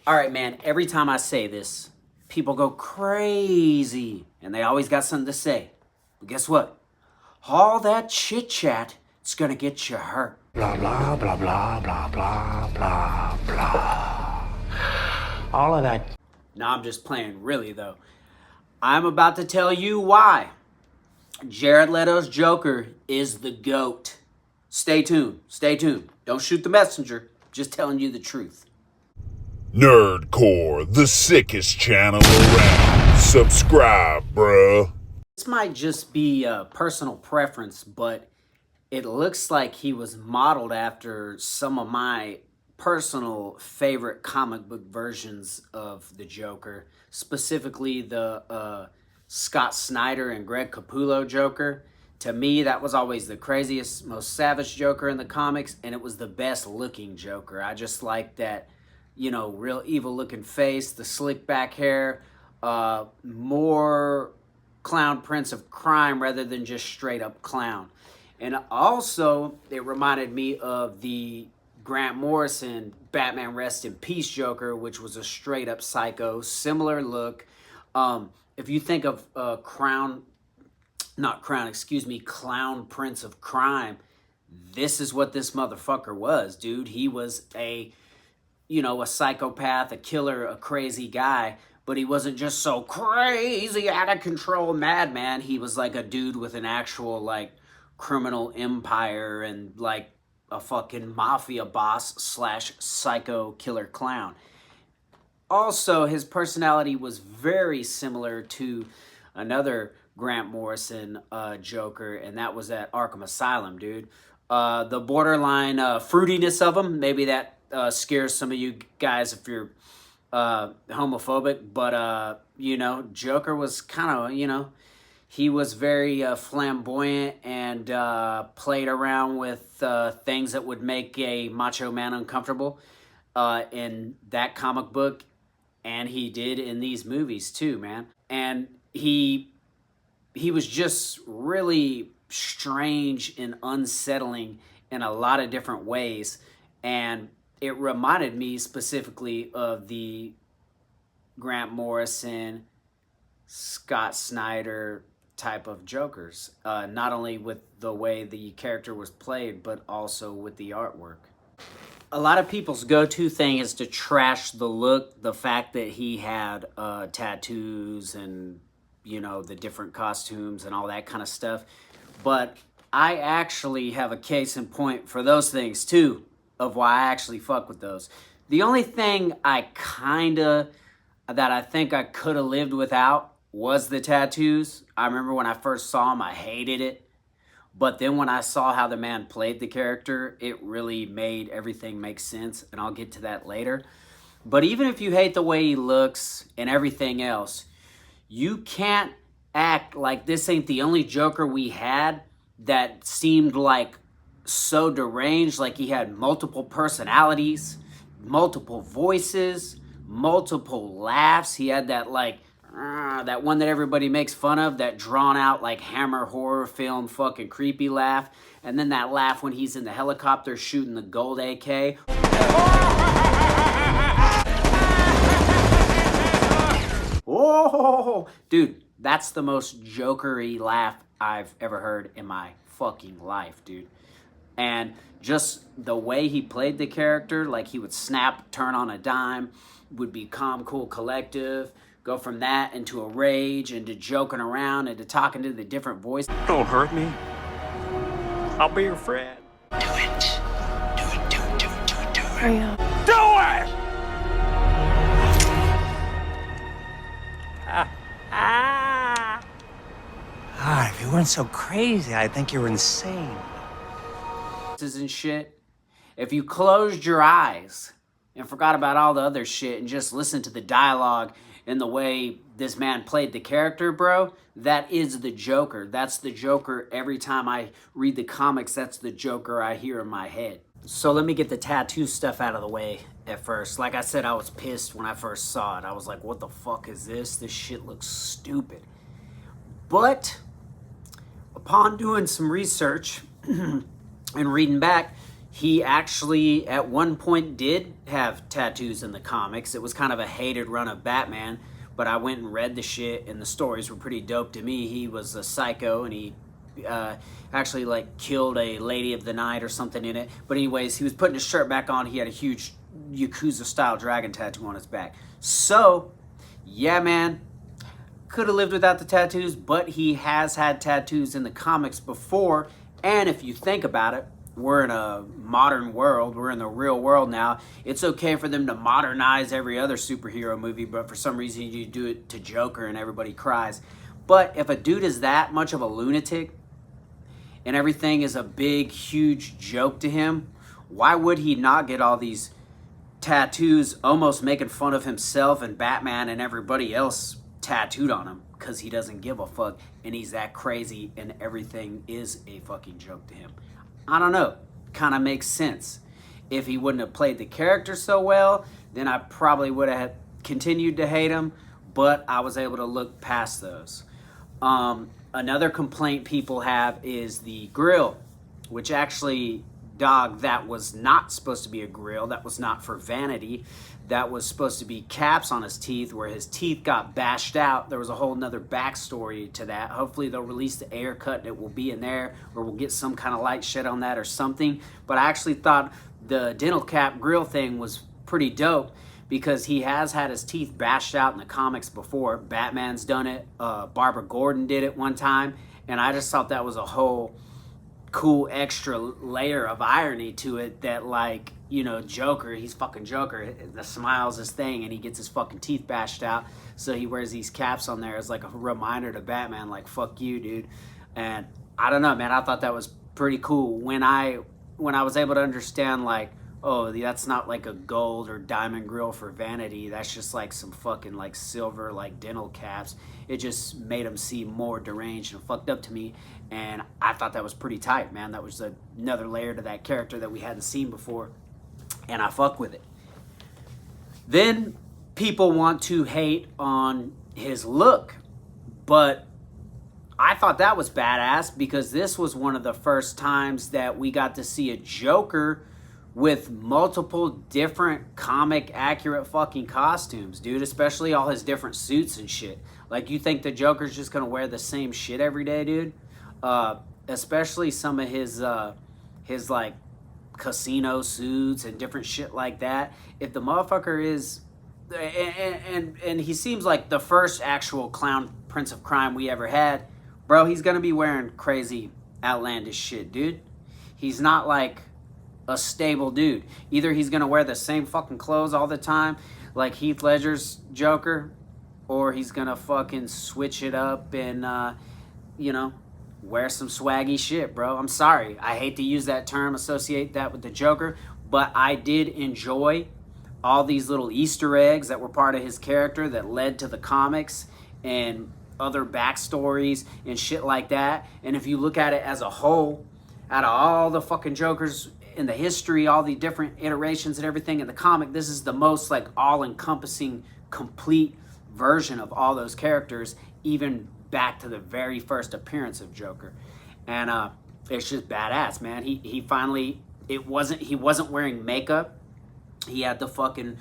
All right, man, every time I say this, people go crazy and they always got something to say. But guess what? All that chit chat, it's gonna get you hurt. Blah, blah, blah, blah, blah, blah, blah, blah. All of that. No, I'm just playing, really, though. I'm about to tell you why Jared Leto's Joker is the GOAT. Stay tuned. Stay tuned. Don't shoot the messenger. Just telling you the truth. Nerdcore, the sickest channel around. Subscribe, bruh. This might just be a personal preference, but it looks like he was modeled after some of my personal favorite comic book versions of the Joker, specifically the Scott Snyder and Greg Capullo Joker. To me, that was always the craziest, most savage Joker in the comics, and it was the best looking Joker. I just like that, you know, real evil looking face, the slick back hair, more clown prince of crime rather than just straight up clown. And also, it reminded me of the Grant Morrison Batman Rest in Peace Joker, which was a straight up psycho, similar look. If you think of Clown Prince of Crime, this is what this motherfucker was, dude. He was a psychopath, a killer, a crazy guy, but he wasn't just so crazy, out of control madman. He was like a dude with an actual, like, criminal empire and, like, a fucking mafia boss / psycho killer clown. Also, his personality was very similar to another Grant Morrison Joker, and that was at Arkham Asylum, dude. The borderline fruitiness of him, maybe that scares some of you guys if you're homophobic, but Joker was kind of, he was very flamboyant and played around with things that would make a macho man uncomfortable in that comic book, and he did in these movies too, man. And he was just really strange and unsettling in a lot of different ways, and it reminded me specifically of the Grant Morrison, Scott Snyder type of Jokers, not only with the way the character was played, but also with the artwork. A lot of people's go-to thing is to trash the look, the fact that he had tattoos and, the different costumes and all that kind of stuff. But I actually have a case in point for those things too, of why I actually fuck with those. The only thing that I think I could have lived without was the tattoos. I remember when I first saw them, I hated it. But then when I saw how the man played the character, it really made everything make sense, and I'll get to that later. But even if you hate the way he looks and everything else, you can't act like this ain't the only Joker we had that seemed like so deranged, like he had multiple personalities, multiple voices, multiple laughs. He had that that one that everybody makes fun of, that drawn out like Hammer horror film fucking creepy laugh, and then that laugh when he's in the helicopter shooting the gold AK. Oh, dude, that's the most Joker-y laugh I've ever heard in my fucking life, dude. And just the way he played the character, like he would snap, turn on a dime, would be calm, cool, collective, go from that into a rage, into joking around, into talking to the different voices. Don't hurt me. I'll be your friend. Do it. Do it, do it, do it, do it, do it. Do it! If you weren't so crazy, I'd think you were insane. And shit. If you closed your eyes and forgot about all the other shit and just listened to the dialogue and the way this man played the character, bro, that is the Joker. That's the Joker. Every time I read the comics, that's the Joker I hear in my head. So let me get the tattoo stuff out of the way at first. Like I said, I was pissed when I first saw it. I was like, what the fuck is this? This shit looks stupid. But upon doing some research and reading back, he actually at one point did have tattoos in the comics. It was kind of a hated run of Batman, but I went and read the shit, and the stories were pretty dope to me. He was a psycho, and he actually like killed a lady of the night or something in it. But anyways, he was putting his shirt back on. He had a huge Yakuza style dragon tattoo on his back. So yeah, man, could have lived without the tattoos, but he has had tattoos in the comics before. And if you think about it, we're in a modern world. We're in the real world now. It's okay for them to modernize every other superhero movie, but for some reason you do it to Joker and everybody cries. But if a dude is that much of a lunatic and everything is a big, huge joke to him, why would he not get all these tattoos almost making fun of himself and Batman and everybody else tattooed on him? Because he doesn't give a fuck and he's that crazy and everything is a fucking joke to him. I don't know. Kind of makes sense. If he wouldn't have played the character so well, then I probably would have continued to hate him, but I was able to look past those. Another complaint people have is the grill, which actually, dog, that was not supposed to be a grill. That was not for vanity. That was supposed to be caps on his teeth where his teeth got bashed out. There was a whole nother backstory to that. Hopefully they'll release the air cut and it will be in there, or we'll get some kind of light shed on that or something. But I actually thought the dental cap grill thing was pretty dope because he has had his teeth bashed out in the comics before. Batman's done it. Barbara Gordon did it one time. And I just thought that was a whole cool extra layer of irony to it that, like, you know, Joker, he's fucking Joker. The smile's his thing, and he gets his fucking teeth bashed out. So he wears these caps on there as like a reminder to Batman, like, fuck you, dude. And I don't know, man. I thought that was pretty cool. When I was able to understand, like, oh, that's not like a gold or diamond grill for vanity. That's just like some fucking like silver like dental caps. It just made him seem more deranged and fucked up to me. And I thought that was pretty tight, man. That was another layer to that character that we hadn't seen before. And I fuck with it. Then people want to hate on his look. But I thought that was badass because this was one of the first times that we got to see a Joker with multiple different comic accurate fucking costumes, dude, especially all his different suits and shit. Like, you think the Joker's just gonna wear the same shit every day, dude? Especially some of his like casino suits and different shit like that. If the motherfucker is, and he seems like the first actual clown prince of crime we ever had, bro, he's gonna be wearing crazy outlandish shit, dude. He's not like a stable dude. Either he's gonna wear the same fucking clothes all the time, like Heath Ledger's Joker, or he's gonna fucking switch it up and, you know, wear some swaggy shit, bro. I'm sorry. I hate to use that term, associate that with the Joker, but I did enjoy all these little Easter eggs that were part of his character that led to the comics and other backstories and shit like that. And if you look at it as a whole, out of all the fucking Jokers in the history, all the different iterations and everything in the comic, this is the most like all-encompassing, complete version of all those characters, even back to the very first appearance of Joker. And it's just badass, man. He finally, he wasn't wearing makeup. He had the fucking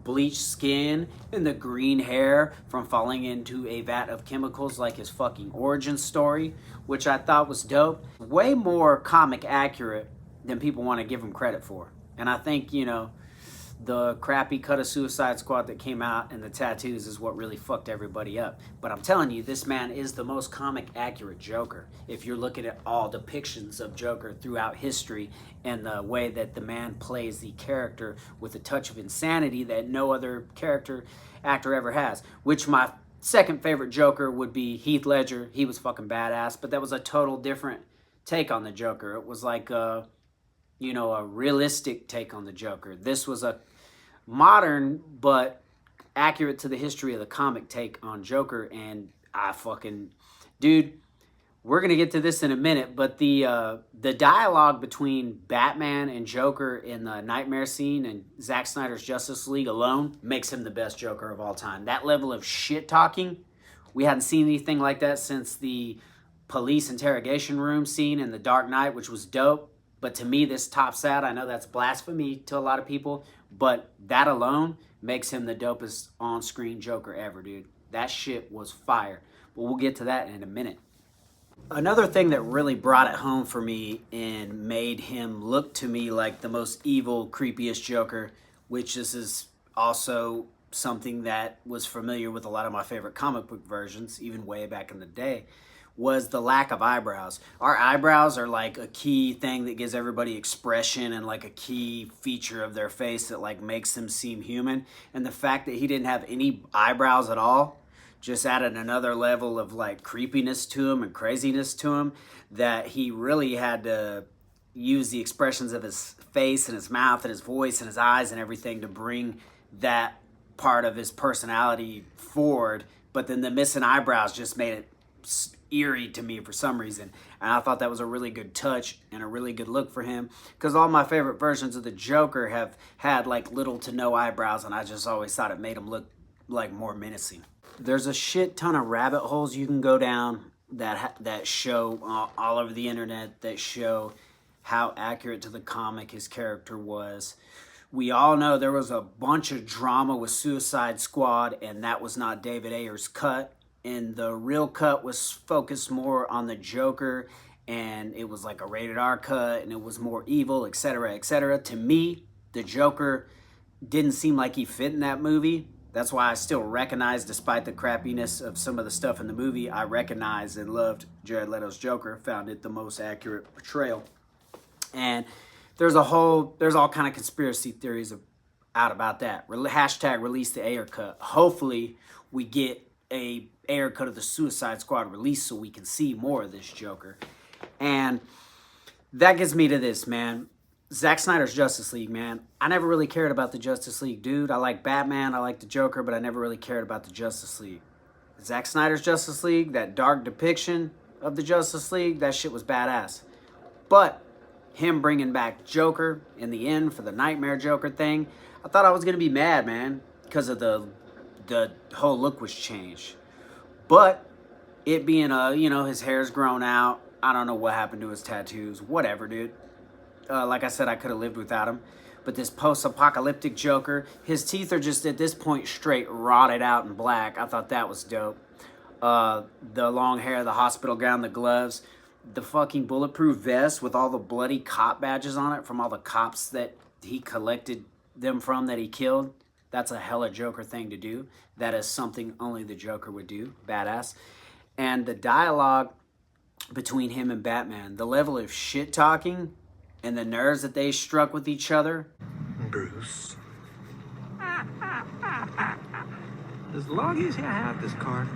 bleached skin and the green hair from falling into a vat of chemicals, like his fucking origin story, which I thought was dope. Way more comic accurate than people want to give him credit for. And I think, you know, the crappy cut of Suicide Squad that came out and the tattoos is what really fucked everybody up. But I'm telling you, this man is the most comic accurate Joker. If you're looking at all depictions of Joker throughout history and the way that the man plays the character with a touch of insanity that no other actor ever has. Which my second favorite Joker would be Heath Ledger. He was fucking badass, but that was a total different take on the Joker. It was like a realistic take on the Joker. This was a modern but accurate to the history of the comic take on Joker, and dude, we're gonna get to this in a minute, but the dialogue between Batman and Joker in the nightmare scene and Zack Snyder's Justice League alone makes him the best Joker of all time. That level of shit talking, we hadn't seen anything like that since the police interrogation room scene in The Dark Knight, which was dope. But to me, this tops out. I know that's blasphemy to a lot of people, but that alone makes him the dopest on-screen Joker ever, dude. That shit was fire. But we'll get to that in a minute. Another thing that really brought it home for me and made him look to me like the most evil, creepiest Joker, which this is also something that was familiar with a lot of my favorite comic book versions, even way back in the day, was the lack of eyebrows. Our eyebrows are like a key thing that gives everybody expression and like a key feature of their face that like makes them seem human. And the fact that he didn't have any eyebrows at all just added another level of like creepiness to him and craziness to him, that he really had to use the expressions of his face and his mouth and his voice and his eyes and everything to bring that part of his personality forward. But then the missing eyebrows just made it eerie to me for some reason, and I thought that was a really good touch and a really good look for him, because all my favorite versions of the Joker have had like little to no eyebrows, and I just always thought it made him look like more menacing. There's a shit ton of rabbit holes you can go down that show all over the internet that show how accurate to the comic his character was. We all know there was a bunch of drama with Suicide Squad, and that was not David Ayer's cut. And the real cut was focused more on the Joker, and it was like a rated R cut, and it was more evil, etc., etc. To me, the Joker didn't seem like he fit in that movie. That's why I still recognize, despite the crappiness of some of the stuff in the movie, I recognized and loved Jared Leto's Joker, found it the most accurate portrayal. And there's all kind of conspiracy theories out about that. Hashtag release the Ayer cut. Hopefully we get a Ayer cut of the Suicide Squad release so we can see more of this Joker. And that gets me to this, man. Zack Snyder's Justice League, man. I never really cared about the Justice League, dude. I like Batman, I like the Joker, but I never really cared about the Justice League. Zack Snyder's Justice League, that dark depiction of the Justice League, that shit was badass. But him bringing back Joker in the end for the Nightmare Joker thing, I thought I was going to be mad, man, because of the whole look was changed. But it being his hair's grown out, I don't know what happened to his tattoos, whatever, dude. Like I said, I could have lived without him. But this post-apocalyptic Joker, his teeth are just at this point straight rotted out and black. I thought that was dope. The long hair, the hospital gown, the gloves, the fucking bulletproof vest with all the bloody cop badges on it from all the cops that he collected them from that he killed. That's a hella Joker thing to do. That is something only the Joker would do. Badass. And the dialogue between him and Batman, the level of shit talking and the nerves that they struck with each other. Bruce. As long as you have this card,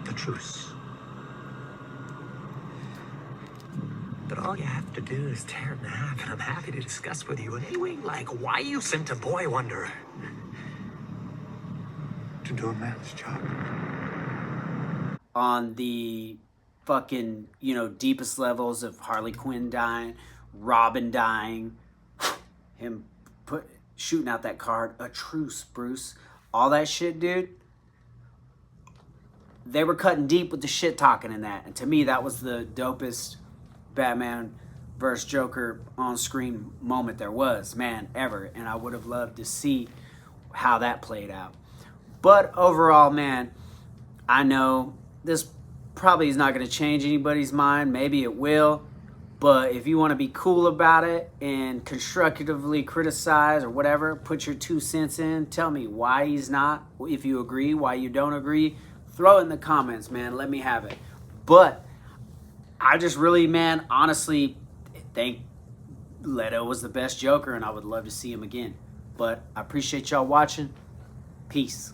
the truce. But all you have to do is tear it in half, and I'm happy to discuss with you in any way like why you sent a boy wonder to do a man's job. On the fucking, deepest levels of Harley Quinn dying, Robin dying, him shooting out that card, a truce, Bruce. All that shit, dude. They were cutting deep with the shit talking in that. And to me, that was the dopest Batman versus Joker on-screen moment there was, man, ever. And I would have loved to see how that played out. But overall, man, I know this probably is not going to change anybody's mind. Maybe it will. But if you want to be cool about it and constructively criticize or whatever, put your 2 cents in. Tell me why he's not. If you agree, why you don't agree. Throw it in the comments, man. Let me have it. But I just really, man, honestly think Leto was the best Joker, and I would love to see him again. But I appreciate y'all watching. Peace.